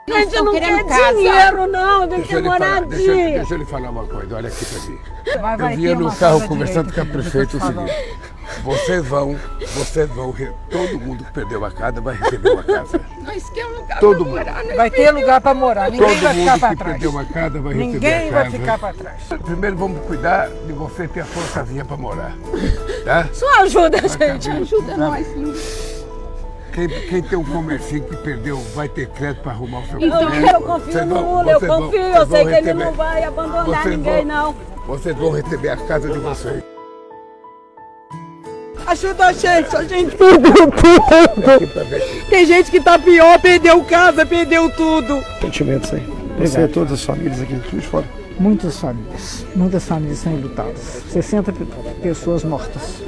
A gente não quer dinheiro, não, tem que moradia. Deixa eu lhe falar uma coisa, olha aqui pra mim. Eu vinha no carro conversando com a prefeita o seguinte: vocês vão, todo mundo que perdeu a casa vai receber uma casa. Nós queremos lugar Todo pra morar. Vai ter lugar para morar, ninguém vai ficar para que trás. perdeu uma casa vai receber a Ninguém casa. vai ficar para trás. Primeiro vamos cuidar de você ter a sua casinha pra morar, tá? Só ajuda a gente, ajuda nós. Quem tem um comercinho que perdeu vai ter crédito para arrumar o seu Então, crédito. eu confio no Lula, eu confio, eu sei que ele não vai abandonar ninguém, não. Vocês vão receber a casa de vocês. Ajuda a gente perdeu tudo. Tem gente que tá pior, perdeu casa, perdeu tudo. Sentimentos aí. Você e todas as famílias aqui de fora. Muitas famílias são enlutadas. 60 pessoas mortas.